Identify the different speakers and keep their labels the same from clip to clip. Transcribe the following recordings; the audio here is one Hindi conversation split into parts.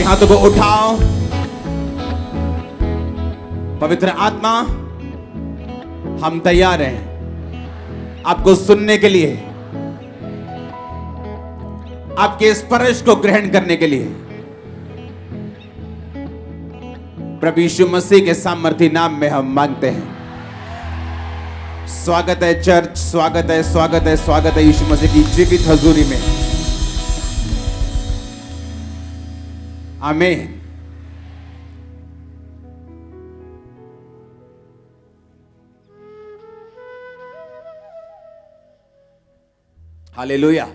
Speaker 1: हाथों को उठाओ। पवित्र आत्मा, हम तैयार हैं आपको सुनने के लिए, आपके स्पर्श को ग्रहण करने के लिए। प्रभु यीशु मसीह के सामर्थी नाम में हम मांगते हैं। स्वागत है चर्च, स्वागत है, स्वागत है, स्वागत है यीशु मसीह की जीवित हजूरी में। आमीन। हालेलुया।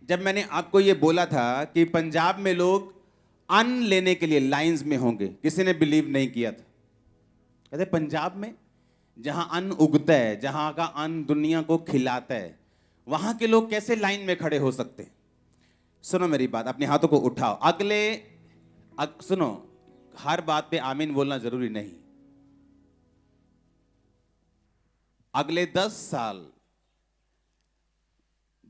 Speaker 1: जब मैंने आपको यह बोला था कि पंजाब में लोग अन्न लेने के लिए लाइंस में होंगे, किसी ने बिलीव नहीं किया था। कहते पंजाब में जहां अन्न उगता है, जहां का अन्न दुनिया को खिलाता है, वहां के लोग कैसे लाइन में खड़े हो सकते हैं? सुनो मेरी बात, अपने हाथों को उठाओ। सुनो, हर बात पे आमीन बोलना जरूरी नहीं। अगले 10 साल,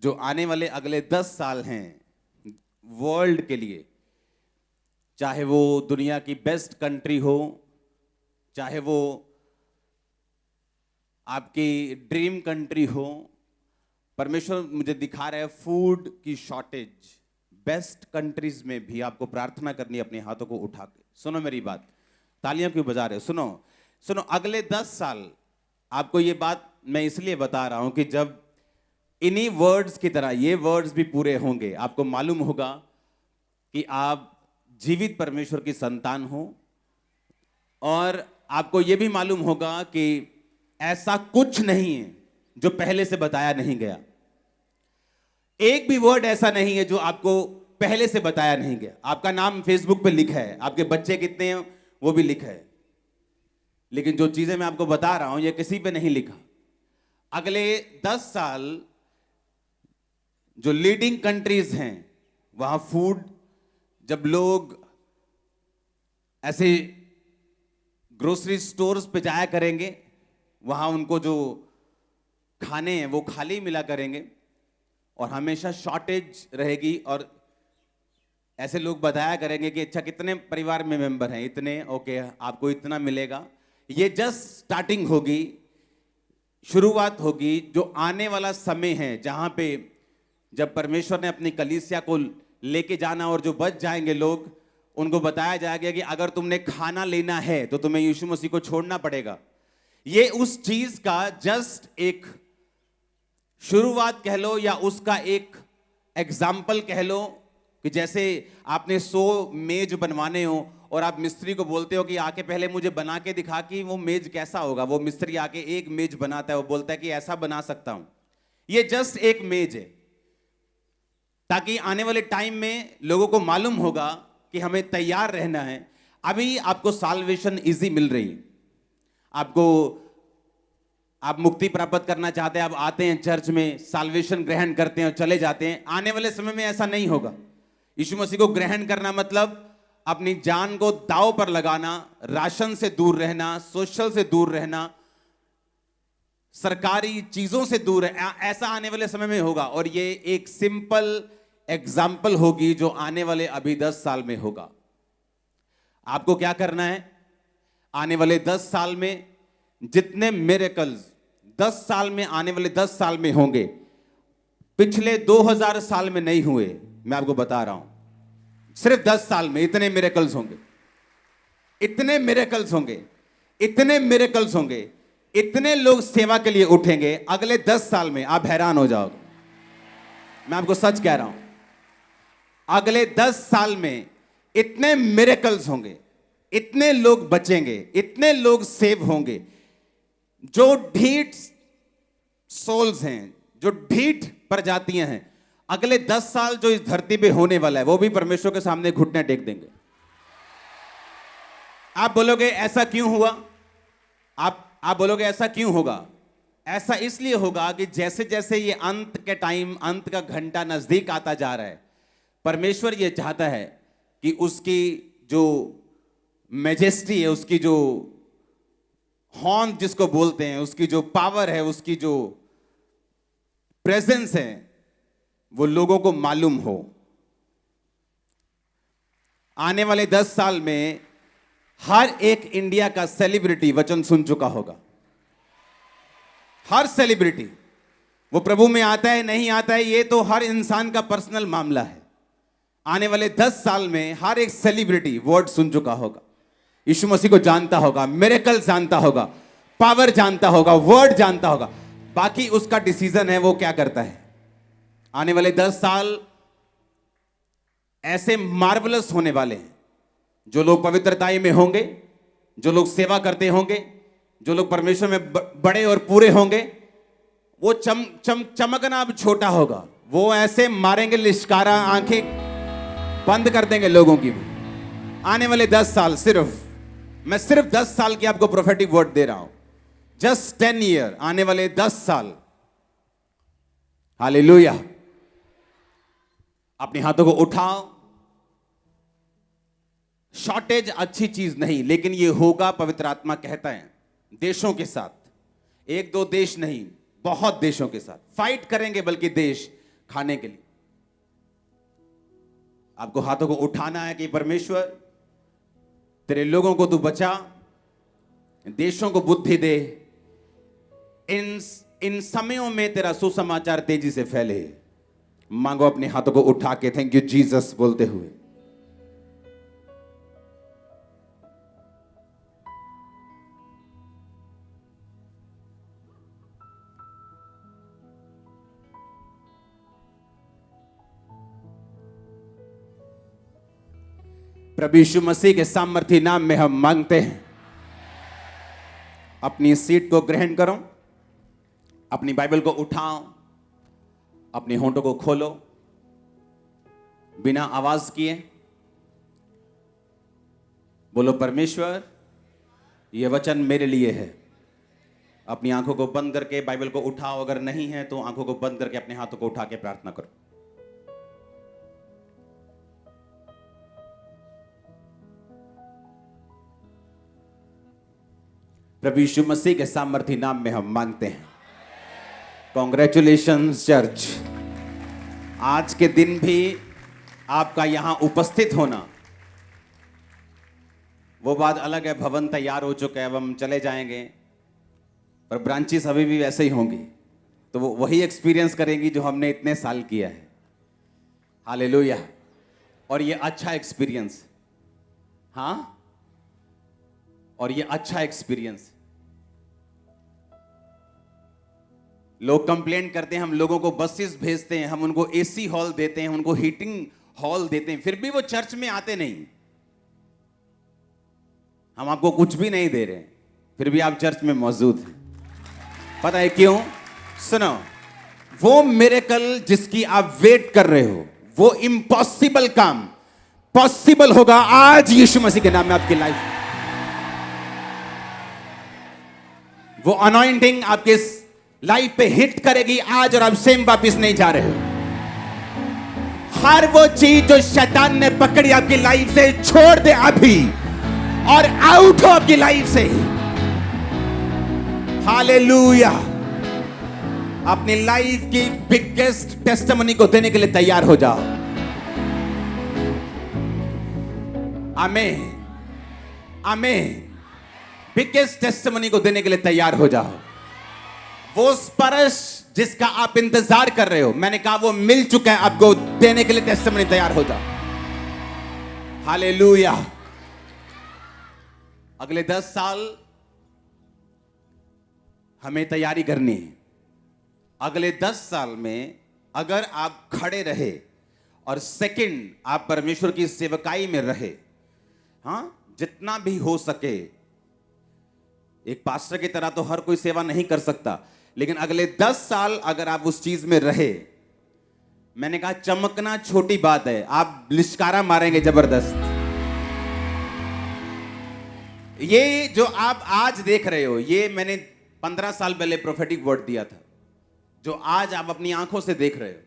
Speaker 1: जो आने वाले अगले 10 साल हैं वर्ल्ड के लिए, चाहे वो दुनिया की बेस्ट कंट्री हो, चाहे वो आपकी ड्रीम कंट्री हो, परमेश्वर मुझे दिखा रहा है फूड की शॉर्टेज बेस्ट कंट्रीज में भी आपको प्रार्थना करनी है अपने हाथों को उठा के। सुनो मेरी बात, तालियां क्यों बजा रहे हो? सुनो, अगले 10 साल आपको ये बात मैं इसलिए बता रहा हूं कि जब इन्हीं वर्ड्स की तरह ये वर्ड्स भी पूरे होंगे, आपको मालूम होगा कि आप जीवित परमेश्वर की संतान हो, और आपको यह भी मालूम होगा कि ऐसा कुछ नहीं है जो पहले से बताया नहीं गया। एक भी वर्ड ऐसा नहीं है जो आपको पहले से बताया नहीं गया। आपका नाम फेसबुक पे लिखा है, आपके बच्चे कितने हैं वो भी लिखा है, लेकिन जो चीजें मैं आपको बता रहा हूं ये किसी पे नहीं लिखा। अगले 10 साल जो लीडिंग कंट्रीज हैं वहां फूड, जब लोग ऐसे ग्रोसरी स्टोर्स पे जाया करेंगे, वहां उनको जो खाने हैं वो खाली मिला करेंगे और हमेशा शॉर्टेज रहेगी, और ऐसे लोग बताया करेंगे कि अच्छा कितने परिवार में मेंबर हैं, इतने, ओके आपको इतना मिलेगा। ये जस्ट स्टार्टिंग होगी, शुरुआत होगी। जो आने वाला समय है जहां पे जब परमेश्वर ने अपनी कलीसिया को लेके जाना और जो बच जाएंगे लोग, उनको बताया जाएगा कि अगर तुमने खाना लेना है तो तुम्हें यीशु मसीह को छोड़ना पड़ेगा। ये उस चीज का जस्ट एक शुरुआत कह लो, या उसका एक एग्जाम्पल कह लो, कि जैसे आपने 100 मेज बनवाने हो और आप मिस्त्री को बोलते हो कि आके पहले मुझे बना के दिखा कि वो मेज कैसा होगा। वो मिस्त्री आके एक मेज बनाता है, वो बोलता है कि ऐसा बना सकता हूं। ये जस्ट एक मेज है, ताकि आने वाले टाइम में लोगों को मालूम होगा कि हमें तैयार रहना है। अभी आपको साल्वेशन इजी मिल रही है, आप मुक्ति प्राप्त करना चाहते हैं, आप आते हैं चर्च में, साल्वेशन ग्रहण करते हैं और चले जाते हैं। आने वाले समय में ऐसा नहीं होगा। यीशु मसीह को ग्रहण करना मतलब अपनी जान को दांव पर लगाना, राशन से दूर रहना, सोशल से दूर रहना, सरकारी चीजों से दूर है। ऐसा आने वाले समय में होगा, और ये एक सिंपल एग्जाम्पल होगी जो आने वाले अभी 10 साल में होगा। आपको क्या करना है? आने वाले 10 साल में जितने मिरेकल्स 10 साल में, आने वाले 10 साल में होंगे, पिछले 2000 साल में नहीं हुए। मैं आपको बता रहा हूं, सिर्फ 10 साल में इतने मिरेकल्स होंगे, इतने मिरेकल्स होंगे, इतने मिरेकल्स होंगे, इतने लोग सेवा के लिए उठेंगे अगले 10 साल में, आप हैरान हो जाओगे। मैं आपको सच कह रहा हूं, अगले 10 साल में इतने मिरेकल्स होंगे, इतने लोग बचेंगे, इतने लोग सेव होंगे। जो ढीठ सोल्स हैं, जो ढीठ प्रजातियां हैं, अगले 10 साल जो इस धरती पे होने वाला है, वो भी परमेश्वर के सामने घुटने टेक देंगे। आप बोलोगे ऐसा क्यों हुआ? आप बोलोगे ऐसा क्यों होगा? ऐसा इसलिए होगा कि जैसे जैसे ये अंत के टाइम, अंत का घंटा नजदीक आता जा रहा है, परमेश्वर ये चाहता है कि उसकी जो मैजेस्टी है, उसकी जो हॉर्न जिसको बोलते हैं, उसकी जो पावर है, उसकी जो प्रेजेंस है, वो लोगों को मालूम हो। आने वाले 10 साल में हर एक इंडिया का सेलिब्रिटी वचन सुन चुका होगा। हर सेलिब्रिटी, वो प्रभु में आता है नहीं आता है ये तो हर इंसान का पर्सनल मामला है। आने वाले 10 साल में हर एक सेलिब्रिटी वर्ड सुन चुका होगा, यीशु मसीह को जानता होगा, मिरेकल जानता होगा, पावर जानता होगा, वर्ड जानता होगा। बाकी उसका डिसीजन है वो क्या करता है। आने वाले 10 साल ऐसे मार्वलस होने वाले हैं। जो लोग पवित्रताई में होंगे, जो लोग सेवा करते होंगे, जो लोग परमेश्वर में बड़े और पूरे होंगे, वो चमकना अब छोटा होगा। वो ऐसे मारेंगे लिश्कारा, आंखें बंद कर देंगे लोगों की। आने वाले 10 साल मैं सिर्फ 10 साल की आपको प्रोफेटिक वर्ड दे रहा हूं। जस्ट 10 ईयर, आने वाले 10 साल। हालेलुया। अपने हाथों को उठाओ। शॉर्टेज अच्छी चीज नहीं, लेकिन ये होगा, पवित्र आत्मा कहता है। देशों के साथ, 1-2 देश नहीं, बहुत देशों के साथ फाइट करेंगे, बल्कि देश खाने के लिए। आपको हाथों को उठाना है कि परमेश्वर तेरे लोगों को तू बचा, देशों को बुद्धि दे। इन समयों में तेरा सुसमाचार तेजी से फैले। मांगो अपने हाथों को उठा के थैंक यू जीसस बोलते हुए। प्रभु यीशु मसीह के सामर्थी नाम में हम मांगते हैं। अपनी सीट को ग्रहण करो, अपनी बाइबल को उठाओ, अपने होंठों को खोलो, बिना आवाज किए बोलो, परमेश्वर यह वचन मेरे लिए है। अपनी आंखों को बंद करके बाइबल को उठाओ। अगर नहीं है तो आंखों को बंद करके अपने हाथों को उठा के प्रार्थना करो। प्रभु यीशु मसीह के सामर्थी नाम में हम मांगते हैं। Congratulations church. आज के दिन भी आपका यहां उपस्थित होना, वो बात अलग है। भवन तैयार हो चुका है, अब हम चले जाएंगे, पर ब्रांचेस अभी भी वैसे ही होंगी, तो वो वही एक्सपीरियंस करेंगी जो हमने इतने साल किया है। हालेलुया। और ये अच्छा एक्सपीरियंस, हाँ, और ये अच्छा एक्सपीरियंस। लोग कंप्लेंट करते हैं, हम लोगों को बसेस भेजते हैं, हम उनको एसी हॉल देते हैं, उनको हीटिंग हॉल देते हैं, फिर भी वो चर्च में आते नहीं। हम आपको कुछ भी नहीं दे रहे, फिर भी आप चर्च में मौजूद हैं। पता है क्यों? सुनो, वो मिरेकल जिसकी आप वेट कर रहे हो, वो इम्पॉसिबल काम पॉसिबल होगा आज यीशु मसीह के नाम में आपकी लाइफ। वो अनॉइंटिंग आपके लाइफ पे हिट करेगी आज, और आप सेम वापिस नहीं जा रहे हो। हर वो चीज जो शैतान ने पकड़ी आपकी लाइफ से, छोड़ दे अभी और आउट हो आपकी लाइफ से। हालेलुया। अपनी लाइफ की बिगेस्ट टेस्टिमनी को देने के लिए तैयार हो जाओ। आमीन, आमीन। बिगेस्ट टेस्टिमनी को देने के लिए तैयार हो जाओ। वो स्पर्श जिसका आप इंतजार कर रहे हो, मैंने कहा वो मिल चुका है, आपको देने के लिए टेस्टिमनी तैयार हो जाओ। हालेलुया। अगले 10 साल हमें तैयारी करनी है। अगले 10 साल में अगर आप खड़े रहे और सेकंड आप परमेश्वर की सेवकाई में रहे, हाँ, जितना भी हो सके। एक पास्टर की तरह तो हर कोई सेवा नहीं कर सकता, लेकिन अगले 10 साल अगर आप उस चीज में रहे, मैंने कहा चमकना छोटी बात है, आप लिश्कारा मारेंगे जबरदस्त। ये जो आप आज देख रहे हो, ये मैंने 15 साल पहले प्रोफेटिक वर्ड दिया था, जो आज आप अपनी आंखों से देख रहे हो।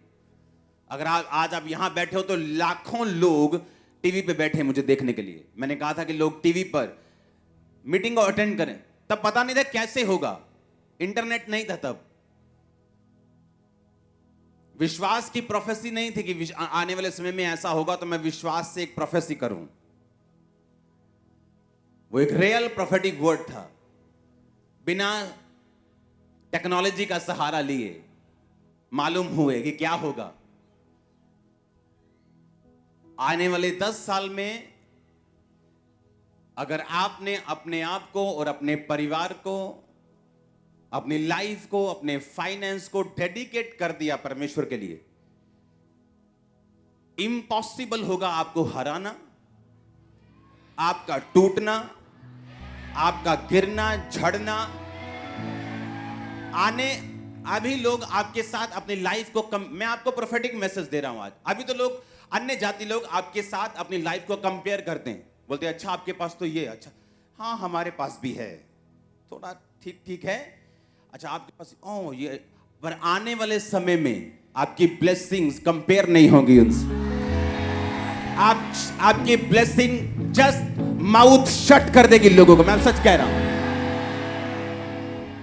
Speaker 1: अगर आज आप यहां बैठे हो तो लाखों लोग टीवी पे बैठे हैं मुझे देखने के लिए। मैंने कहा था कि लोग टीवी पर मीटिंग को अटेंड करें, तब पता नहीं था कैसे होगा, इंटरनेट नहीं था तब। विश्वास की प्रोफेसी नहीं थी कि आने वाले समय में ऐसा होगा तो मैं विश्वास से एक प्रोफेसी करूं। वो एक रियल प्रोफेटिक वर्ड था, बिना टेक्नोलॉजी का सहारा लिए मालूम हुए कि क्या होगा। आने वाले 10 साल में अगर आपने अपने आप को और अपने परिवार को, अपनी लाइफ को, अपने फाइनेंस को डेडिकेट कर दिया परमेश्वर के लिए, इम्पॉसिबल होगा आपको हराना, आपका टूटना, आपका गिरना, झड़ना। अभी लोग आपके साथ अपनी लाइफ को मैं आपको प्रोफेटिक मैसेज दे रहा हूं आज। अभी तो लोग, अन्य जाति लोग आपके साथ अपनी लाइफ को कंपेयर करते हैं, बोलते हैं अच्छा आपके पास तो ये, अच्छा हाँ हमारे पास भी है, थोड़ा ठीक ठीक है, अच्छा आपके पास ओ ये। पर आने वाले समय में आपकी ब्लेसिंग्स कंपेयर नहीं होगी उनसे। आपकी ब्लेसिंग जस्ट माउथ शट कर देगी लोगों को। मैं सच कह रहा हूं,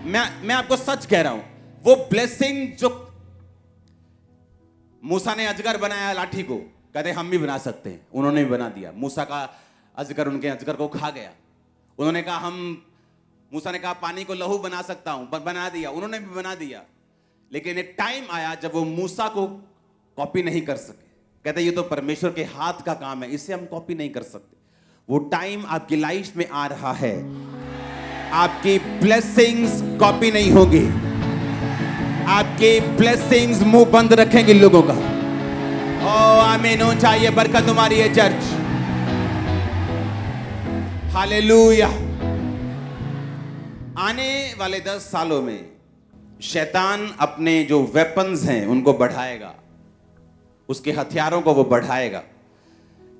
Speaker 1: मैं आपको सच कह रहा हूं। वो ब्लेसिंग जो मूसा ने अजगर बनाया लाठी को, कहते हम भी बना सकते हैं, उन्होंने भी बना दिया। मूसा का अजगर उनके अजगर को खा गया। उन्होंने कहा मूसा ने कहा पानी को लहू बना सकता हूं, बना दिया, उन्होंने भी बना दिया। लेकिन एक टाइम आया जब वो मूसा को कॉपी नहीं कर सके। कहते ये तो परमेश्वर के हाथ का काम है, इसे हम कॉपी नहीं कर सकते। वो टाइम आपकी लाइफ में आ रहा है, आपकी ब्लेसिंग्स कॉपी नहीं होगी, आपकी ब्लेसिंग्स मुंह बंद रखेंगे लोगों का। ओ आमीन हो चाहिए, बरकत तुम्हारी है चर्च। हालेलुया। आने वाले 10 सालों में शैतान अपने जो वेपन्स हैं उनको बढ़ाएगा, उसके हथियारों को वो बढ़ाएगा।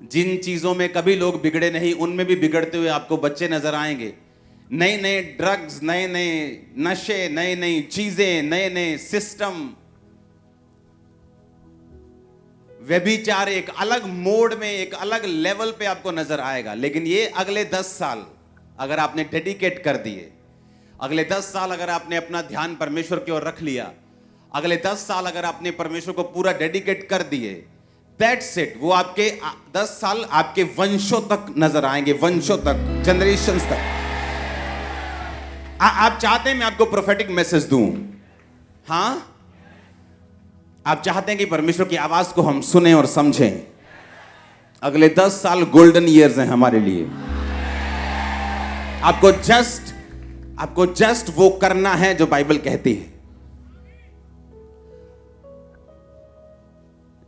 Speaker 1: जिन चीजों में कभी लोग बिगड़े नहीं, उनमें भी बिगड़ते हुए आपको बच्चे नजर आएंगे। नए नए ड्रग्स, नए नए नशे, नई नई चीजें, नए नए सिस्टम, व्यभिचार एक अलग मोड में, एक अलग लेवल पे आपको नजर आएगा। लेकिन ये अगले 10 साल अगर आपने डेडिकेट कर दिए, अगले 10 साल अगर आपने अपना ध्यान परमेश्वर की ओर रख लिया, अगले 10 साल अगर आपने परमेश्वर को पूरा डेडिकेट कर दिए, दैट्स इट। वो आपके 10 साल आपके वंशों तक नजर आएंगे, वंशों तक, जनरेशंस तक। आप चाहते हैं मैं आपको प्रोफेटिक मैसेज दूं? हां, आप चाहते हैं कि परमेश्वर की आवाज को हम सुने और समझें? अगले 10 साल गोल्डन ईयर्स हैं हमारे लिए। आपको जस्ट वो करना है जो बाइबल कहती है।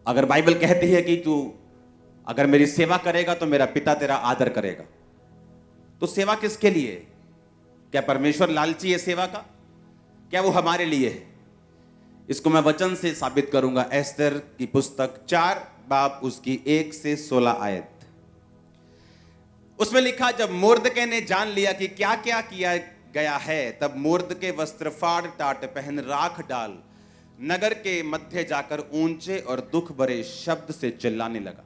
Speaker 1: अगर बाइबल कहती है कि तू अगर मेरी सेवा करेगा तो मेरा पिता तेरा आदर करेगा, तो सेवा किसके लिए? क्या परमेश्वर लालची है सेवा का? क्या वो हमारे लिए है? इसको मैं वचन से साबित करूंगा। एस्तर की पुस्तक 4 बाब उसकी 1 से 16 आयत। उसमें लिखा, जब मुर्दके ने जान लिया कि क्या क्या किया गया है, तब मुर्दके वस्त्र फाड़ टाट पहन राख डाल नगर के मध्य जाकर ऊंचे और दुख भरे शब्द से चिल्लाने लगा।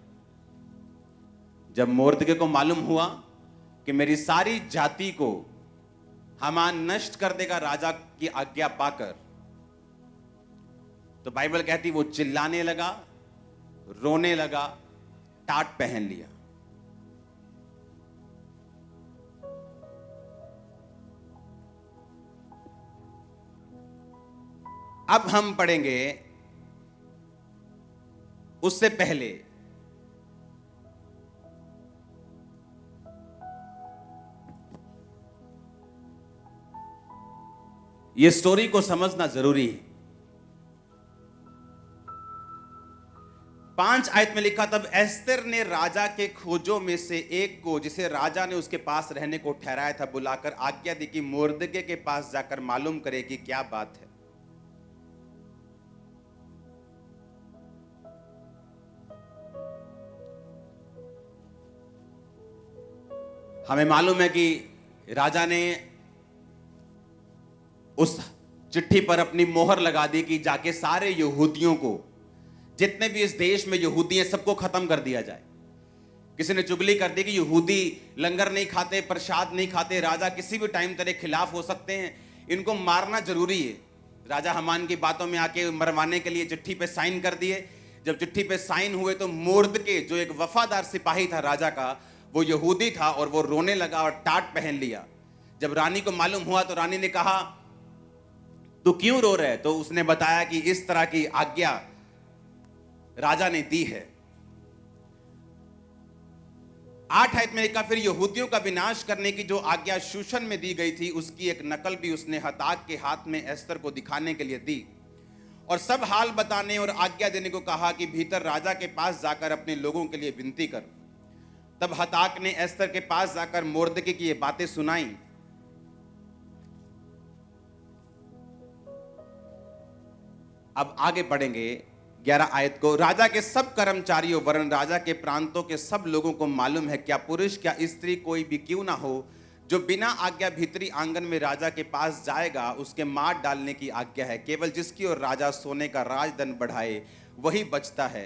Speaker 1: जब मुर्दके को मालूम हुआ कि मेरी सारी जाति को हामान नष्ट कर देगा राजा की आज्ञा पाकर, तो बाइबल कहती वो चिल्लाने लगा, रोने लगा, टाट पहन लिया। अब हम पढ़ेंगे उससे पहले ये स्टोरी को समझना जरूरी है। 5 आयत में लिखा, तब एस्तर ने राजा के खोजों में से एक को, जिसे राजा ने उसके पास रहने को ठहराया था, बुलाकर आज्ञा दी कि मुर्दके के पास जाकर मालूम करे कि क्या बात है। हमें मालूम है कि राजा ने उस चिट्ठी पर अपनी मोहर लगा दी कि जाके सारे यहूदियों को, जितने भी इस देश में यहूदी हैं, सबको खत्म कर दिया जाए। किसी ने चुगली कर दी कि यहूदी लंगर नहीं खाते, प्रसाद नहीं खाते, राजा किसी भी टाइम तेरे खिलाफ हो सकते हैं, इनको मारना जरूरी है। राजा हमान की बातों में आके मरवाने के लिए चिट्ठी पे साइन कर दिए। जब चिट्ठी पे साइन हुए तो मोर्दके जो एक वफादार सिपाही था राजा का, वो यहूदी था और वो रोने लगा और टाट पहन लिया। जब रानी को मालूम हुआ तो रानी ने कहा तू क्यों रो रहे है? तो उसने बताया कि इस तरह की आज्ञा राजा ने दी है। 8 आयत में लिखा, फिर यहूदियों का विनाश करने की जो आज्ञा शूशन में दी गई थी उसकी एक नकल भी उसने हताक के हाथ में एस्तर को दिखाने के लिए दी और सब हाल बताने और आज्ञा देने को कहा कि भीतर राजा के पास जाकर अपने लोगों के लिए विनती कर। तब हताक ने एस्तर के पास जाकर मोर्दके की ये बातें सुनाई। अब आगे बढ़ेंगे 11 आयत को। राजा के सब कर्मचारियों वरन राजा के प्रांतों के सब लोगों को मालूम है, क्या पुरुष क्या स्त्री कोई भी क्यों ना हो जो बिना आज्ञा भीतरी आंगन में राजा के पास जाएगा, उसके मार डालने की आज्ञा है। केवल जिसकी ओर राजा सोने का राजदंड बढ़ाए वही बचता है।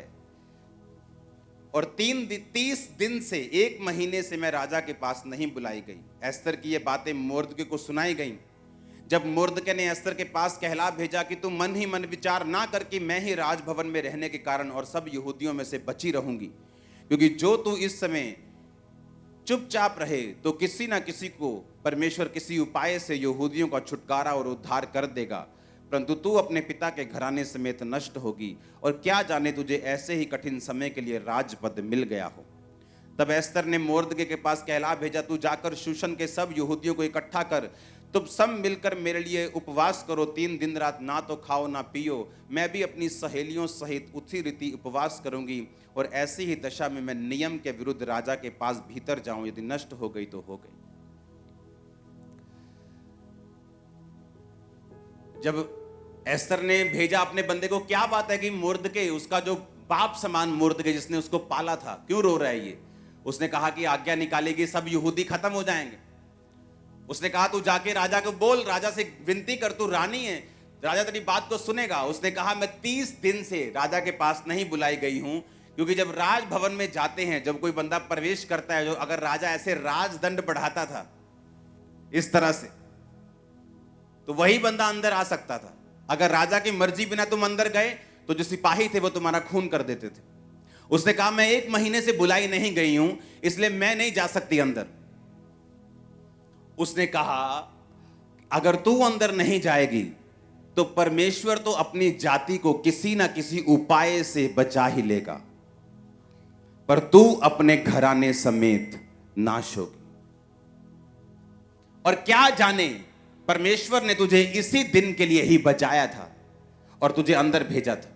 Speaker 1: और 30 दिन से 1 महीने से मैं राजा के पास नहीं बुलाई गई। एस्तर की ये बातें मोर्दके को सुनाई गईं। जब मोर्दके ने एस्तर के पास कहला भेजा कि तू मन ही मन विचार ना कर कि मैं ही राजभवन में रहने के कारण और सब यहूदियों में से बची रहूंगी, क्योंकि जो तू इस समय चुपचाप रहे तो किसी ना किसी को परमेश्वर किसी उपाय से यहूदियों का छुटकारा और उद्धार कर देगा, परंतु तू अपने पिता के घराने समेत नष्ट होगी। और क्या जाने तुझे ऐसे ही कठिन समय के लिए राजपद मिल गया हो। तब एस्तर ने मोर्दके के पास कहला भेजा, तू जाकर शूशन के सब यहूदियों को इकट्ठा कर, तुम सब मिलकर मेरे लिए उपवास करो। 3 दिन रात ना तो खाओ ना पियो। मैं भी अपनी सहेलियों सहित उसी रीति उपवास करूंगी और ऐसी ही दशा में मैं नियम के विरुद्ध राजा के पास भीतर जाऊं। यदि नष्ट हो गई तो हो गई। जब एस्तर ने भेजा अपने बंदे को, क्या बात है कि मोर्दके, उसका जो बाप समान मोर्दके जिसने उसको पाला था, क्यों रो रहा है ये? उसने कहा कि आज्ञा निकालेगी, सब यहूदी खत्म हो जाएंगे। उसने कहा तू जाके राजा को बोल, राजा से विनती कर, तू रानी है, राजा तेरी बात को सुनेगा। उसने कहा मैं 30 दिन से राजा के पास नहीं बुलाई गई हूं, क्योंकि जब राजभवन में जाते हैं, जब कोई बंदा प्रवेश करता है, जो अगर राजा ऐसे राजदंड बढ़ाता था इस तरह से, तो वही बंदा अंदर आ सकता था। अगर राजा की मर्जी बिना तुम अंदर गए तो जो सिपाही थे वो तुम्हारा खून कर देते थे। उसने कहा मैं 1 महीने से बुलाई नहीं गई हूं, इसलिए मैं नहीं जा सकती अंदर। उसने कहा अगर तू अंदर नहीं जाएगी तो परमेश्वर तो अपनी जाति को किसी ना किसी उपाय से बचा ही लेगा, पर तू अपने घराने समेत नाश होगी। और क्या जाने परमेश्वर ने तुझे इसी दिन के लिए ही बचाया था और तुझे अंदर भेजा था।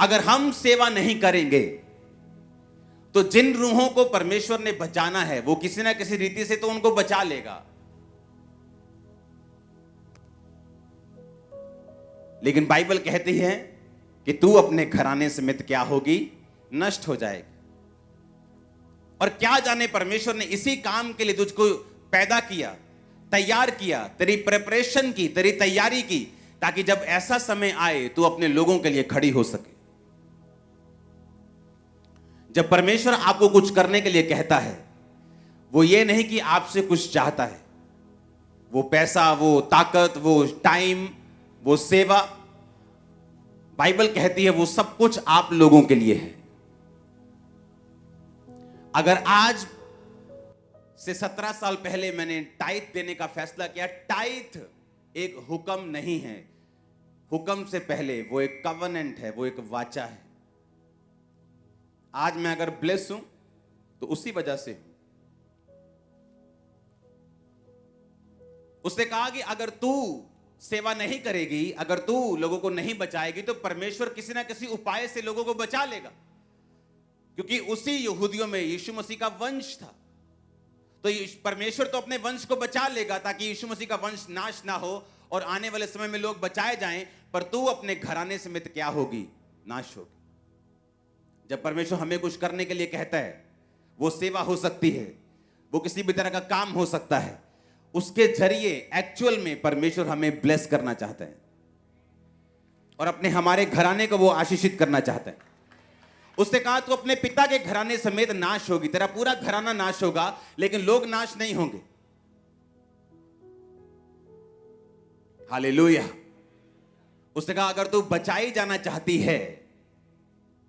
Speaker 1: अगर हम सेवा नहीं करेंगे तो जिन रूहों को परमेश्वर ने बचाना है वो किसी ना किसी रीति से तो उनको बचा लेगा, लेकिन बाइबल कहती है कि तू अपने घराने समेत क्या होगी? नष्ट हो जाएगी। और क्या जाने परमेश्वर ने इसी काम के लिए तुझको पैदा किया, तैयार किया, तेरी प्रिपरेशन की, तेरी तैयारी की, ताकि जब ऐसा समय आए तू अपने लोगों के लिए खड़ी हो सके। जब परमेश्वर आपको कुछ करने के लिए कहता है, वो ये नहीं कि आपसे कुछ चाहता है। वो पैसा, वो ताकत, वो टाइम, वो सेवा, बाइबल कहती है वो सब कुछ आप लोगों के लिए है। अगर आज से 17 साल पहले मैंने टाइथ देने का फैसला किया, टाइथ एक हुक्म नहीं है, हुक्म से पहले वो एक कवनेंट है, वो एक वाचा है। आज मैं अगर ब्लेस हूं तो उसी वजह से। उसने कहा कि अगर तू सेवा नहीं करेगी, अगर तू लोगों को नहीं बचाएगी, तो परमेश्वर किसी ना किसी उपाय से लोगों को बचा लेगा, क्योंकि उसी यहूदियों में यीशु मसीह का वंश था। तो परमेश्वर तो अपने वंश को बचा लेगा ताकि यीशु मसीह का वंश नाश ना हो और आने वाले समय में लोग बचाए जाएं, पर तू अपने घराने समेत क्या होगी? नाश होगी। जब परमेश्वर हमें कुछ करने के लिए कहता है, वो सेवा हो सकती है, वो किसी भी तरह का काम हो सकता है, उसके जरिए एक्चुअल में परमेश्वर हमें ब्लेस करना चाहता है और अपने हमारे घराने को वो आशीषित करना चाहता है। उसने कहा तू अपने पिता के घराने समेत नाश होगी, तेरा पूरा घराना नाश होगा, लेकिन लोग नाश नहीं होंगे। हालेलुया। उसने कहा अगर तू बचाई जाना चाहती है,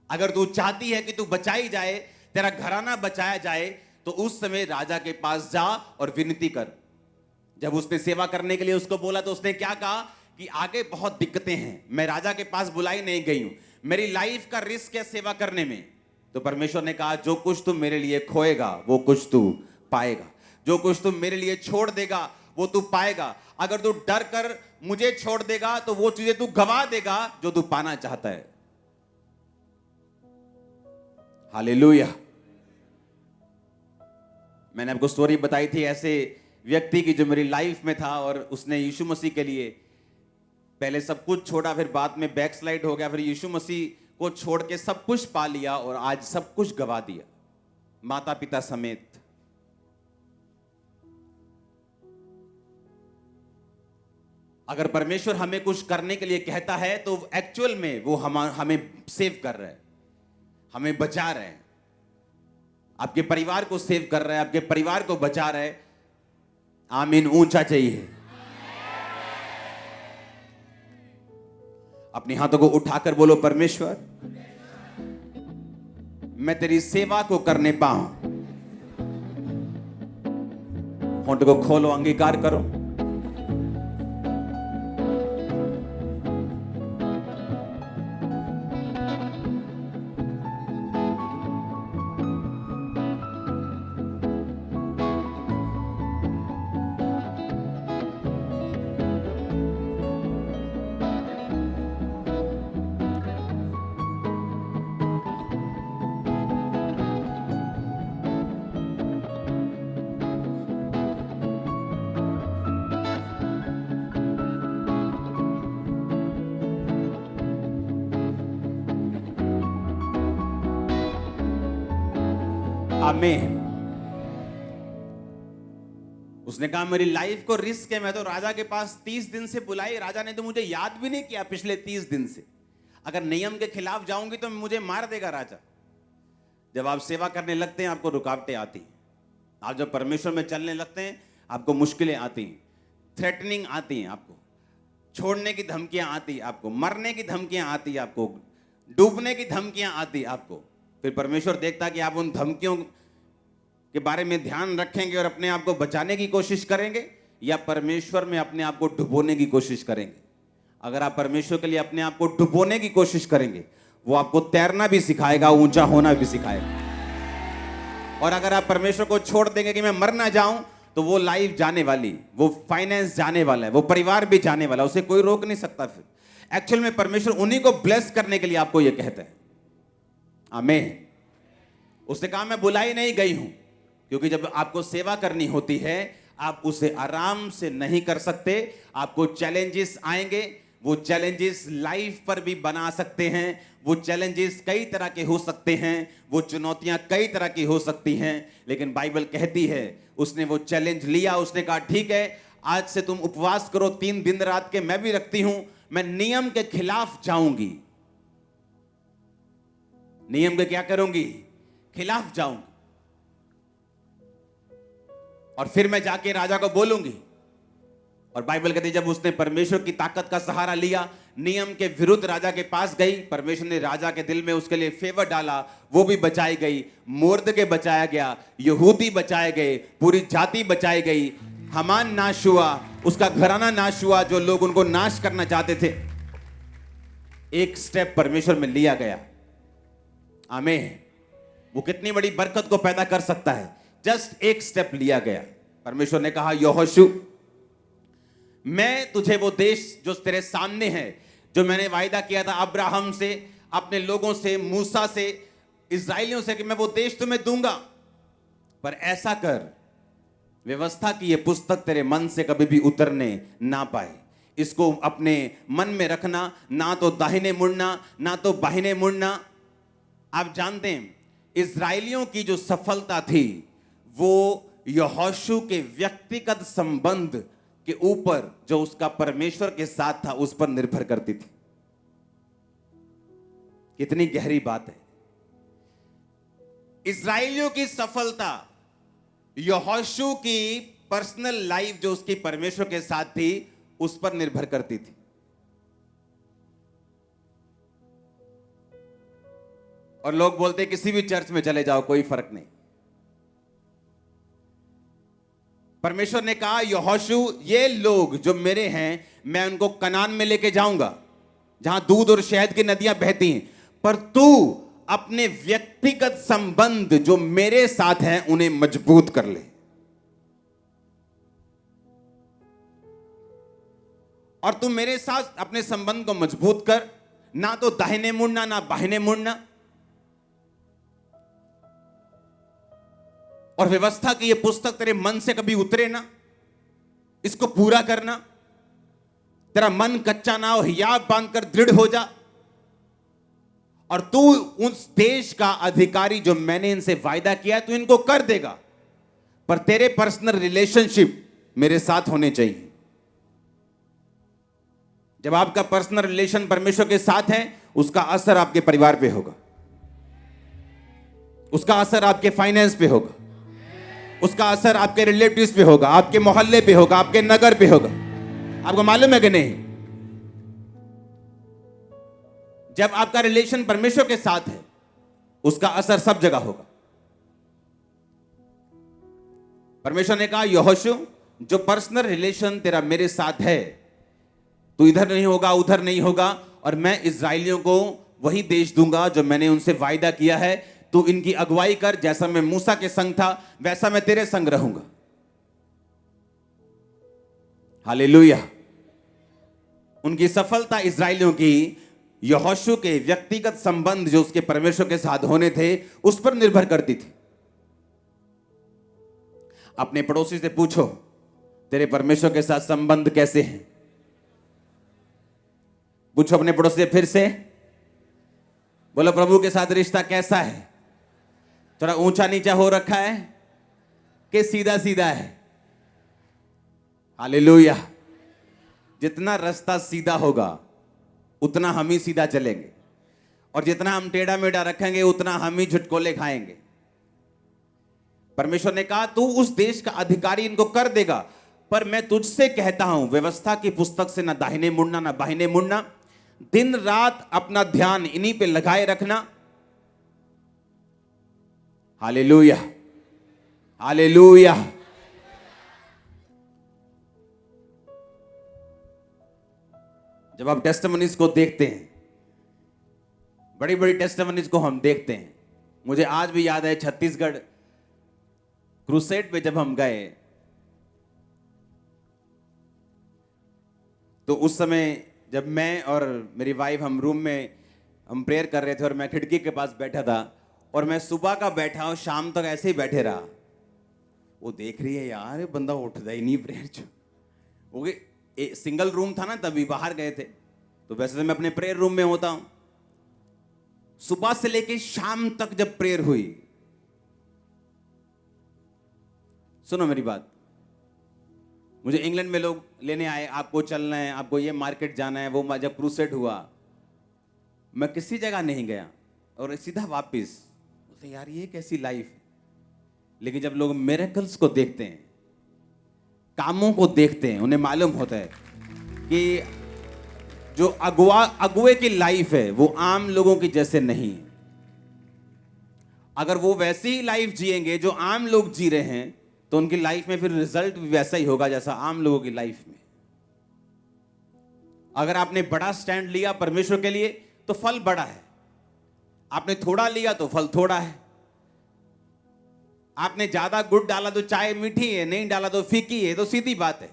Speaker 1: अगर तू चाहती है कि तू बचाई जाए, तेरा घराना बचाया जाए, तो उस समय राजा के पास जा और विनती कर। जब उसने सेवा करने के लिए उसको बोला तो उसने क्या कहा कि आगे बहुत दिक्कतें हैं, मैं राजा के पास बुलाई नहीं गई हूं, मेरी लाइफ का रिस्क है सेवा करने में। तो परमेश्वर ने कहा जो कुछ तू मेरे लिए खोएगा वो कुछ तू पाएगा, जो कुछ तू मेरे लिए छोड़ देगा वो तू पाएगा। अगर तू डर कर मुझे छोड़ देगा तो वो चीजें तू गवा देगा जो तू पाना चाहता है। हालेलुया। मैंने आपको स्टोरी बताई थी ऐसे व्यक्ति की जो मेरी लाइफ में था और उसने यीशु मसीह के लिए पहले सब कुछ छोड़ा, फिर बाद में बैकस्लाइड हो गया, फिर यीशु मसीह को छोड़ के सब कुछ पा लिया और आज सब कुछ गवा दिया, माता पिता समेत। अगर परमेश्वर हमें कुछ करने के लिए कहता है तो एक्चुअल में वो हमें सेव कर रहा है, हमें बचा रहे हैं। आपके परिवार को सेव कर रहा है, आपके परिवार को बचा रहा है। आमीन ऊंचा चाहिए। अपने हाथों को उठाकर बोलो परमेश्वर मैं तेरी सेवा को करने पाऊं। होंठ को खोलो, अंगीकार करो। आमीन। उसने कहा मेरी लाइफ को रिस्क है, मैं तो राजा के पास 30 दिन से बुलाई, राजा ने तो मुझे याद भी नहीं किया पिछले 30 दिन से। अगर नियम के खिलाफ जाऊंगी तो मुझे मार देगा राजा। जब आप सेवा करने लगते हैं आपको रुकावटें आती हैं, आप जब परमेश्वर में चलने लगते हैं आपको मुश्किलें आती हैं, थ्रेटनिंग आती हैं, आपको छोड़ने की धमकियां आती, आपको मरने की धमकियां आती, आपको डूबने की धमकियां आती आपको। फिर परमेश्वर देखता कि आप उन धमकियों के बारे में ध्यान रखेंगे और अपने आप को बचाने की कोशिश करेंगे या परमेश्वर में अपने आप को डुबोने की कोशिश करेंगे। अगर आप परमेश्वर के लिए अपने आप को डुबोने की कोशिश करेंगे वो आपको तैरना भी सिखाएगा, ऊंचा होना भी सिखाएगा। और अगर आप परमेश्वर को छोड़ देंगे कि मैं मर ना जाऊं तो वो लाइफ जाने वाली, वो फाइनेंस जाने वाला है, वो परिवार भी जाने वाला, उसे कोई रोक नहीं सकता। फिर एक्चुअल में परमेश्वर उन्हीं को ब्लेस करने के लिए आपको यह कहता है। आमीन। उसने कहा मैं बुलाई नहीं गई हूं, क्योंकि जब आपको सेवा करनी होती है आप उसे आराम से नहीं कर सकते। आपको चैलेंजेस आएंगे, वो चैलेंजेस लाइफ पर भी बना सकते हैं, वो चैलेंजेस कई तरह के हो सकते हैं, वो चुनौतियां कई तरह की हो सकती हैं। लेकिन बाइबल कहती है उसने वो चैलेंज लिया, उसने कहा ठीक है आज से तुम उपवास करो 3 दिन रात के, मैं भी रखती हूं, मैं नियम के खिलाफ जाऊंगी। नियम के क्या करूंगी? खिलाफ जाऊंगी। और फिर मैं जाके राजा को बोलूंगी। और बाइबल कहती है जब उसने परमेश्वर की ताकत का सहारा लिया, नियम के विरुद्ध राजा के पास गई, परमेश्वर ने राजा के दिल में उसके लिए फेवर डाला, वो भी बचाई गई, मुर्दके बचाया गया, यहूदी बचाए गए, पूरी जाति बचाई गई, हमान नाश हुआ, उसका घराना नाश हुआ, जो लोग उनको नाश करना चाहते थे। एक स्टेप परमेश्वर में लिया गया। आमीन। वो कितनी बड़ी बरकत को पैदा कर सकता है, जस्ट एक स्टेप लिया गया। परमेश्वर ने कहा यहोशू मैं तुझे वो देश जो तेरे सामने है, जो मैंने वायदा किया था अब्राहम से, अपने लोगों से, मूसा से, इस्राएलियों से कि मैं वो देश तुम्हें दूंगा, पर ऐसा कर व्यवस्था की ये पुस्तक तेरे मन से कभी भी उतरने ना पाए। इसको अपने मन में रखना, ना तो दाहिने मुड़ना ना तो बाहिने मुड़ना। आप जानते हैं इस्राएलियों की जो सफलता थी वो यहोशू के व्यक्तिगत संबंध के ऊपर, जो उसका परमेश्वर के साथ था, उस पर निर्भर करती थी। कितनी गहरी बात है। इस्राएलियों की सफलता यहोशू की पर्सनल लाइफ जो उसकी परमेश्वर के साथ थी उस पर निर्भर करती थी। और लोग बोलते किसी भी चर्च में चले जाओ कोई फर्क नहीं। परमेश्वर ने कहा यहोशू, ये लोग जो मेरे हैं मैं उनको कनान में लेके जाऊंगा जहां दूध और शहद की नदियां बहती हैं, पर तू अपने व्यक्तिगत संबंध जो मेरे साथ हैं उन्हें मजबूत कर ले। और तू मेरे साथ अपने संबंध को मजबूत कर, ना तो दाहिने मुड़ना ना बाहिने मुड़ना। और व्यवस्था की यह पुस्तक तेरे मन से कभी उतरे ना, इसको पूरा करना। तेरा मन कच्चा ना हो, हियाव बांधकर दृढ़ हो जा। और तू उस देश का अधिकारी जो मैंने इनसे वायदा किया है तू इनको कर देगा, पर तेरे पर्सनल रिलेशनशिप मेरे साथ होने चाहिए। जब आपका पर्सनल रिलेशन परमेश्वर के साथ है, उसका असर आपके परिवार पे होगा, उसका असर आपके फाइनेंस पे होगा, उसका असर आपके रिलेटिव्स पे होगा, आपके मोहल्ले पे होगा, आपके नगर पे होगा। आपको मालूम है कि नहीं? जब आपका रिलेशन परमेश्वर के साथ है, उसका असर सब जगह होगा। परमेश्वर ने कहा यहोशू, जो पर्सनल रिलेशन तेरा मेरे साथ है, तू इधर नहीं होगा उधर नहीं होगा, और मैं इस्राएलियों को वही देश दूंगा जो मैंने उनसे वायदा किया है। तू इनकी अगुवाई कर, जैसा मैं मूसा के संग था वैसा मैं तेरे संग रहूंगा। हालेलुया। उनकी सफलता इस्राएलियों की यहोशू के व्यक्तिगत संबंध जो उसके परमेश्वर के साथ होने थे उस पर निर्भर करती थी। अपने पड़ोसी से पूछो तेरे परमेश्वर के साथ संबंध कैसे हैं। पूछो अपने पड़ोसी से फिर से, बोलो प्रभु के साथ रिश्ता कैसा है? थोड़ा ऊंचा नीचा हो रखा है कि सीधा सीधा है? हालेलुया। जितना रास्ता सीधा होगा उतना हम ही सीधा चलेंगे, और जितना हम टेढ़ा मेढ़ा रखेंगे उतना हम ही झुटकोले खाएंगे। परमेश्वर ने कहा तू उस देश का अधिकारी इनको कर देगा, पर मैं तुझसे कहता हूं व्यवस्था की पुस्तक से ना दाहिने मुड़ना ना बाहिने मुड़ना, दिन रात अपना ध्यान इन्हीं पे लगाए रखना। Hallelujah, hallelujah. जब आप टेस्टिमनीज को देखते हैं, बड़ी बड़ी टेस्टिमनीज को हम देखते हैं, मुझे आज भी याद है छत्तीसगढ़ क्रूसेड पे जब हम गए तो उस समय जब मैं और मेरी वाइफ हम रूम में हम प्रेयर कर रहे थे और मैं खिड़की के पास बैठा था, और मैं सुबह का बैठा हूं शाम तक ऐसे ही बैठे रहा। वो देख रही है यार ये बंदा उठता ही नहीं प्रेयर जो हो गए। सिंगल रूम था ना, तभी बाहर गए थे, तो वैसे तो मैं अपने प्रेयर रूम में होता हूं। सुबह से लेके शाम तक जब प्रेयर हुई, सुनो मेरी बात, मुझे इंग्लैंड में लोग लेने आए, आपको चलना है, आपको ये मार्केट जाना है, वो जब क्रूसेड हुआ मैं किसी जगह नहीं गया और सीधा वापस। यार ये कैसी लाइफ है। लेकिन जब लोग मिरेकल्स को देखते हैं, कामों को देखते हैं, उन्हें मालूम होता है कि जो अगुए की लाइफ है वो आम लोगों की जैसे नहीं है। अगर वो वैसी ही लाइफ जिएंगे जो आम लोग जी रहे हैं, तो उनकी लाइफ में फिर रिजल्ट भी वैसा ही होगा जैसा आम लोगों की लाइफ में। अगर आपने बड़ा स्टैंड लिया परमेश्वर के लिए तो फल बड़ा है, आपने थोड़ा लिया तो फल थोड़ा है। आपने ज्यादा गुड़ डाला तो चाय मीठी है, नहीं डाला तो फीकी है, तो सीधी बात है।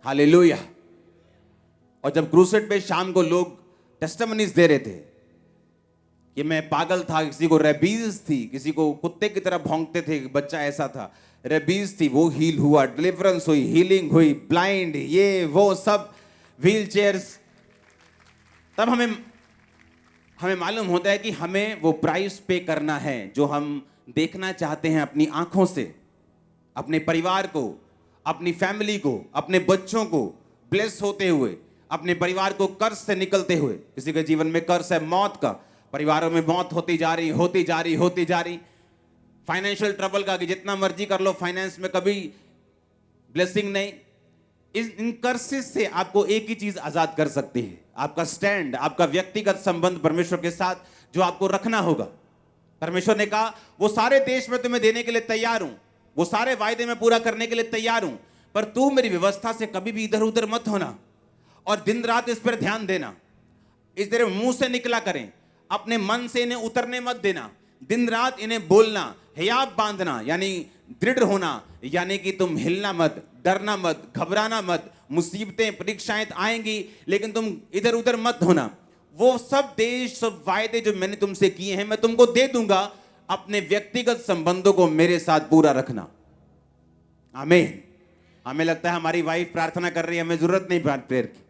Speaker 1: हालेलुया। और जब क्रूसेड पे शाम को लोग टेस्टिमनीज दे रहे थे कि मैं पागल था, किसी को रेबीज थी, किसी को कुत्ते की तरह भौंकते थे, बच्चा ऐसा था, रेबीज थी, वो हील हुआ, डिलीवरेंस हुई, हीलिंग हुई, ब्लाइंड ये वो सब, व्हील चेयर्स। तब हमें मालूम होता है कि हमें वो प्राइस पे करना है जो हम देखना चाहते हैं अपनी आंखों से, अपने परिवार को, अपनी फैमिली को, अपने बच्चों को ब्लेस होते हुए, अपने परिवार को कर्ज से निकलते हुए। किसी के जीवन में कर्ज है मौत का, परिवारों में मौत होती जा रही। फाइनेंशियल ट्रबल का कि जितना मर्जी कर लो फाइनेंस में, कभी ब्लेसिंग नहीं, इन कर्सेस से आपको एक ही चीज आजाद कर सकती है, आपका स्टैंड, आपका व्यक्तिगत संबंध परमेश्वर के साथ जो आपको रखना होगा। परमेश्वर ने कहा वो सारे देश में तुम्हें देने के लिए तैयार हूं, वो सारे वायदे में पूरा करने के लिए तैयार हूं, पर तू मेरी व्यवस्था से कभी भी इधर उधर मत होना और दिन रात इस पर ध्यान देना। इस तेरे मुंह से निकला करें, अपने मन से इन्हें उतरने मत देना, दिन रात इन्हें बोलना, हियाब बांधना यानी दृढ़ होना, यानी कि तुम हिलना मत, डरना मत, घबराना मत। मुसीबतें परीक्षाएं आएंगी लेकिन तुम इधर उधर मत होना। वो सब देश, सब वायदे जो मैंने तुमसे किए हैं मैं तुमको दे दूंगा, अपने व्यक्तिगत संबंधों को मेरे साथ पूरा रखना। आमीन। हमें लगता है हमारी वाइफ प्रार्थना कर रही है, हमें जरूरत नहीं प्रेयर की,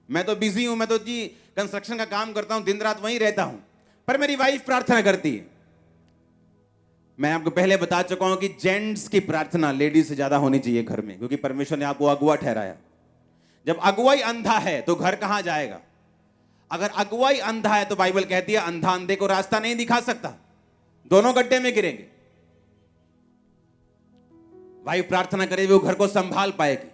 Speaker 1: मैं तो बिजी हूं, मैं तो जी कंस्ट्रक्शन का काम करता हूं, दिन रात वहीं रहता हूं, पर मेरी वाइफ प्रार्थना करती है। मैं आपको पहले बता चुका हूं कि जेंट्स की प्रार्थना लेडीज से ज्यादा होनी चाहिए घर में, क्योंकि परमेश्वर ने आपको अगुआ ठहराया। जब अगुवाई अंधा है तो घर कहां जाएगा? अगर अगुवाई अंधा है तो बाइबल कहती है अंधा अंधे को रास्ता नहीं दिखा सकता, दोनों गड्ढे में गिरेंगे। वाइफ प्रार्थना करेगी वो घर को संभाल पाएगी,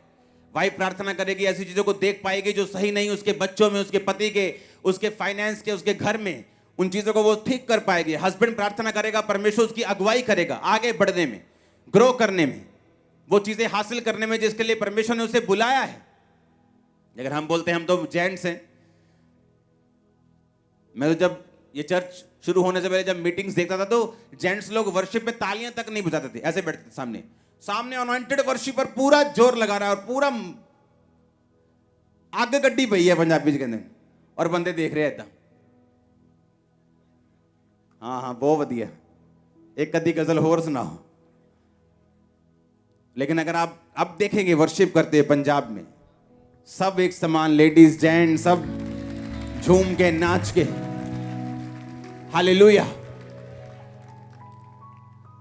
Speaker 1: वाइफ प्रार्थना करेगी ऐसी चीजों को देख पाएगी जो सही नहीं, उसके बच्चों में, उसके पति के, उसके फाइनेंस के, उसके घर में, उन चीजों को वो ठीक कर पाएगी। हस्बैंड प्रार्थना करेगा, परमेश्वर उसकी अगुवाई करेगा आगे बढ़ने में, ग्रो करने में, वो चीजें हासिल करने में जिसके लिए परमेश्वर ने उसे बुलाया है। अगर हम बोलते हैं हम तो जेंट्स हैं, मैं तो जब ये चर्च शुरू होने से पहले जब मीटिंग्स देखता था तो जेंट्स लोग वर्शिप में तालियां तक नहीं बजाते थे, ऐसे बैठते थे सामने सामने अनॉइंटेड वर्शिप पर पूरा जोर लगा रहा है और पूरा आगे गड्डी पई है पंजाबी के अंदर और बंदे देख रहे हैं। हाँ हाँ बहुत वधिया, एक कदी गजल होर सुनाओ। लेकिन अगर आप अब देखेंगे वर्शिप करते हैं पंजाब में, सब एक समान, लेडीज जेंट्स सब झूम के नाच के, हालेलुया।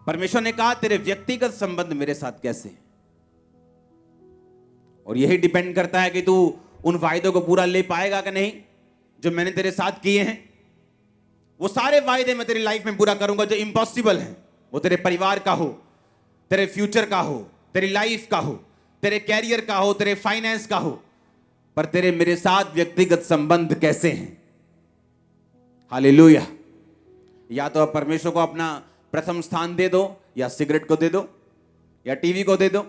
Speaker 1: परमेश्वर ने कहा तेरे व्यक्तिगत संबंध मेरे साथ कैसे, और यही डिपेंड करता है कि तू उन वायदों को पूरा ले पाएगा कि नहीं जो मैंने तेरे साथ किए हैं। वो सारे वायदे मैं तेरी लाइफ में पूरा करूंगा जो इम्पॉसिबल है, वो तेरे परिवार का हो, तेरे फ्यूचर का हो, तेरी लाइफ का हो, तेरे कैरियर का हो, तेरे फाइनेंस का हो, पर तेरे मेरे साथ व्यक्तिगत संबंध कैसे हैं। हालेलुया। या तो आप परमेश्वर को अपना प्रथम स्थान दे दो, या सिगरेट को दे दो, या टीवी को दे दो,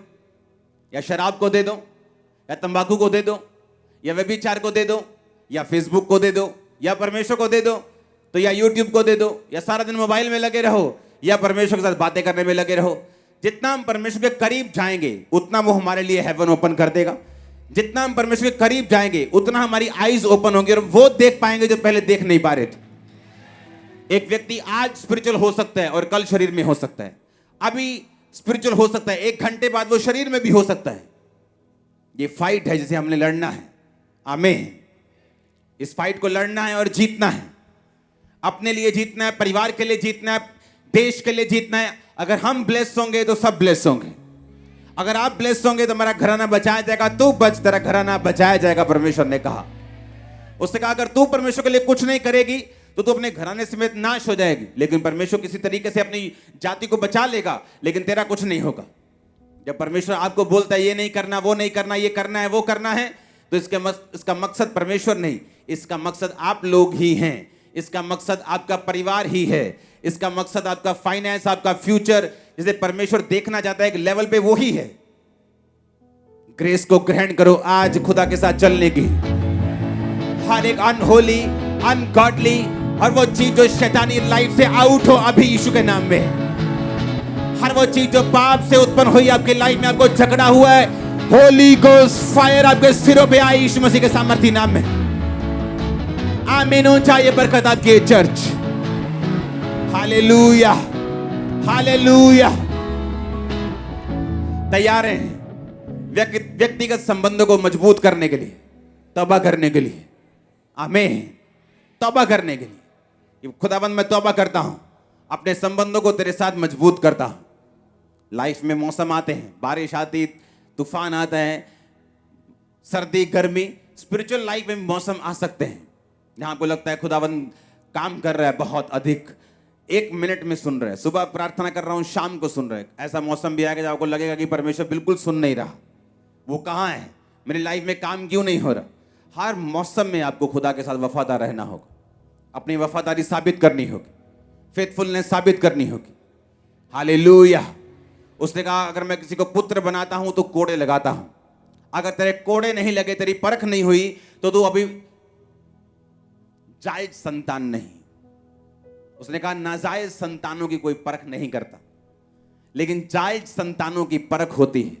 Speaker 1: या शराब को दे दो, या तंबाकू को दे दो, या व्यभिचार को दे दो, या फेसबुक को दे दो, या परमेश्वर को दे दो, तो या यूट्यूब को दे दो, या सारा दिन मोबाइल में लगे रहो, या परमेश्वर के साथ बातें करने में लगे रहो। जितना हम परमेश्वर के करीब जाएंगे उतना वो हमारे लिए हेवन ओपन कर देगा। जितना हम परमेश्वर के करीब जाएंगे उतना हमारी आईज ओपन होंगी और वो देख पाएंगे जो पहले देख नहीं पा रहे थे। एक व्यक्ति आज स्पिरिचुअल हो सकता है और कल शरीर में हो सकता है, अभी स्पिरिचुअल हो सकता है, 1 घंटे बाद वो शरीर में भी हो सकता है। ये फाइट है जिसे हमने लड़ना है। आमीन। इस फाइट को लड़ना है और जीतना है, अपने लिए जीतना है, परिवार के लिए जीतना है, देश के लिए जीतना है। अगर हम ब्लेस होंगे तो सब ब्लेस होंगे। अगर आप ब्लेस होंगे तो हमारा घराना बचाया जाएगा, तू बच, तेरा घराना बचाया जाएगा। परमेश्वर ने कहा, उसने कहा अगर तू परमेश्वर के लिए कुछ नहीं करेगी तो तू अपने घराने समेत नाश हो जाएगी, लेकिन परमेश्वर किसी तरीके से अपनी जाति को बचा लेगा, लेकिन तेरा कुछ नहीं होगा। जब परमेश्वर आपको बोलता है ये नहीं करना, वो नहीं करना, ये करना है, वो करना है, तो इसका मकसद परमेश्वर नहीं, इसका मकसद आप लोग ही हैं, इसका मकसद आपका परिवार ही है, इसका मकसद आपका फाइनेंस, आपका फ्यूचर, जिसे परमेश्वर देखना चाहता है एक लेवल पे, वो ही है। ग्रेस को ग्रहण करो आज खुदा के साथ चलने की। हर एक अनहोली, अनगॉडली और वो चीज जो शैतानी लाइफ से आउट हो अभी यीशु के नाम में। हर वो चीज जो पाप से उत्पन्न हुई आपकी लाइफ में, आपको झगड़ा हुआ है, होली गोस्ट फायर आपके सिरों पे आई यीशु मसीह के सामर्थी नाम में। आमीन। चाहिए बरकत आपकी चर्च। Hallelujah, hallelujah. तैयार हैं व्यक्तिगत संबंधों को मजबूत करने के लिए, तौबा करने के लिए। आमीन। तौबा करने के लिए। खुदाबंद मैं तौबा करता हूं, अपने संबंधों को तेरे साथ मजबूत करता हूं। लाइफ में मौसम आते हैं, बारिश आती, तूफान आता है, सर्दी गर्मी, स्पिरिचुअल लाइफ में मौसम आ सकते हैं जहां आपको लगता है खुदाबंद काम कर रहा है बहुत अधिक, 1 मिनट में सुन रहा है, सुबह प्रार्थना कर रहा हूं, शाम को सुन रहा है। ऐसा मौसम भी आएगा जब आपको लगेगा कि परमेश्वर बिल्कुल सुन नहीं रहा, वो कहाँ है, मेरी लाइफ में काम क्यों नहीं हो रहा। हर मौसम में आपको खुदा के साथ वफादार रहना होगा, अपनी वफादारी साबित करनी होगी, फेथफुलनेस साबित करनी होगी। हालेलुया। उसने कहा अगर मैं किसी को पुत्र बनाता हूं तो कोड़े लगाता हूं, अगर तेरे कोड़े नहीं लगे, तेरी परख नहीं हुई, तो तू अभी जायज संतान नहीं। उसने कहा नाजायज संतानों की कोई परख नहीं करता, लेकिन जायज संतानों की परख होती है।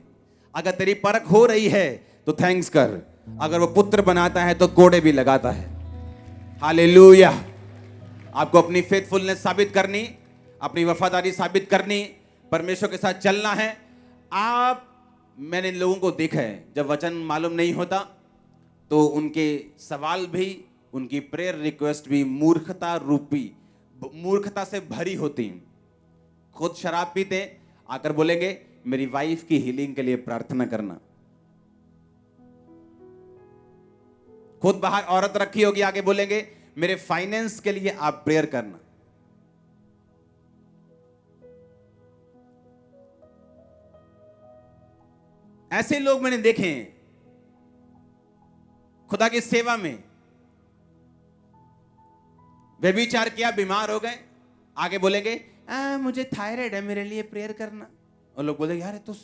Speaker 1: अगर तेरी परख हो रही है तो थैंक्स कर, अगर वो पुत्र बनाता है तो कोड़े भी लगाता है। हालेलुया। आपको अपनी फेथफुलनेस साबित करनी, अपनी वफादारी साबित करनी, परमेश्वर के साथ चलना है। मैंने लोगों को देखा है, जब वचन मालूम नहीं होता तो उनके सवाल भी, उनकी प्रेयर रिक्वेस्ट भी मूर्खता से भरी होती। खुद शराब पीते, आकर बोलेंगे मेरी वाइफ की हीलिंग के लिए प्रार्थना करना। खुद बाहर औरत रखी होगी, आगे बोलेंगे मेरे फाइनेंस के लिए आप प्रेयर करना। ऐसे लोग मैंने देखे हैं खुदा की सेवा में। व्यभिचार किया, बीमार हो गए, आगे बोलेंगे मुझे थायराइड है, मेरे लिए प्रेयर करना। और लोग बोलेंगे यार तो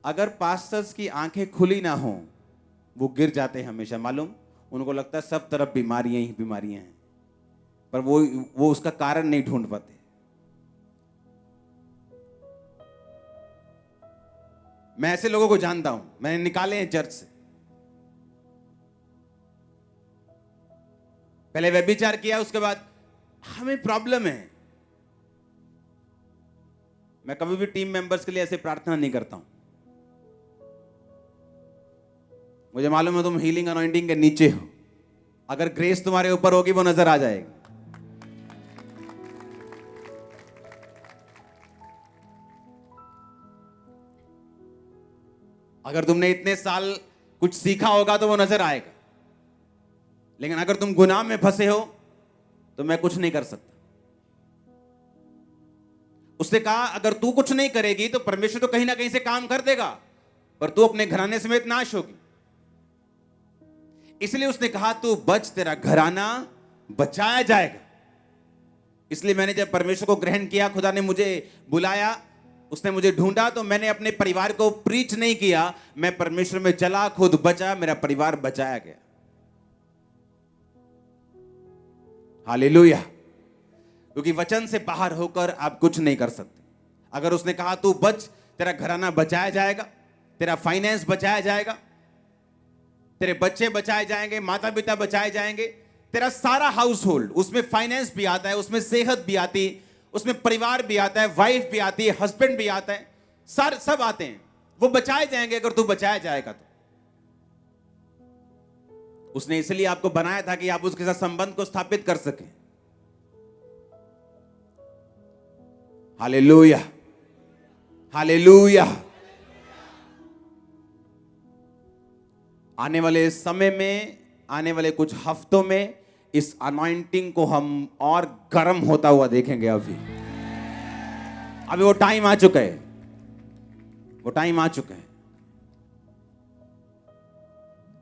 Speaker 1: अगर पास्टर्स की आंखें खुली ना हो वो गिर जाते हैं हमेशा, मालूम। उनको लगता है सब तरफ बीमारियां ही बीमारियां हैं, पर वो उसका कारण नहीं ढूंढ पाते। मैं ऐसे लोगों को जानता हूं, मैंने निकाले हैं चर्च से। पहले व्यभिचार किया, उसके बाद हमें प्रॉब्लम है। मैं कभी भी टीम मेंबर्स के लिए ऐसे प्रार्थना नहीं करता हूं। मुझे मालूम है तुम हीलिंग अनॉइंटिंग के नीचे हो, अगर ग्रेस तुम्हारे ऊपर होगी वो नजर आ जाएगी। अगर तुमने इतने साल कुछ सीखा होगा तो वो नजर आएगा, लेकिन अगर तुम गुनाह में फंसे हो तो मैं कुछ नहीं कर सकता। उसने कहा अगर तू कुछ नहीं करेगी तो परमेश्वर तो कहीं ना कहीं से काम कर देगा, पर तू अपने घराने समेत नाश होगी। इसलिए उसने कहा तू बच, तेरा घराना बचाया जाएगा। इसलिए मैंने जब परमेश्वर को ग्रहण किया, खुदा ने मुझे बुलाया, उसने मुझे ढूंढा, तो मैंने अपने परिवार को प्रीच नहीं किया, मैं परमेश्वर में चला, खुद बचा, मेरा परिवार बचाया गया। हालेलुया। क्योंकि वचन से बाहर होकर आप कुछ नहीं कर सकते। अगर उसने कहा तू बच, तेरा घराना बचाया जाएगा, तेरा फाइनेंस बचाया जाएगा, तेरे बच्चे बचाए जाएंगे, माता पिता बचाए जाएंगे, तेरा सारा हाउस होल्ड, उसमें फाइनेंस भी आता है, उसमें सेहत भी आती है, उसमें परिवार भी आता है, वाइफ भी आती है, हस्बैंड भी आता है, सब आते हैं, वो बचाए जाएंगे अगर तू बचाया जाएगा तो। उसने इसलिए आपको बनाया था कि आप उसके साथ संबंध को स्थापित कर सकें। Hallelujah, hallelujah. आने वाले समय में, आने वाले कुछ हफ्तों में इस अनॉइंटिंग को हम और गर्म होता हुआ देखेंगे। अभी वो टाइम आ चुका है, वो टाइम आ चुका है।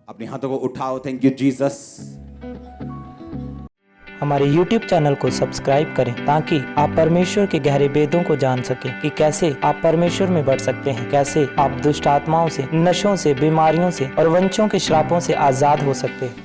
Speaker 1: अपने हाथों को उठाओ। Thank you Jesus.
Speaker 2: हमारे YouTube चैनल को सब्सक्राइब करें ताकि आप परमेश्वर के गहरे भेदों को जान सकें कि कैसे आप परमेश्वर में बढ़ सकते हैं, कैसे आप दुष्ट आत्माओं से, नशों से, बीमारियों से और वंशों के श्रापों से आजाद हो सकते हैं।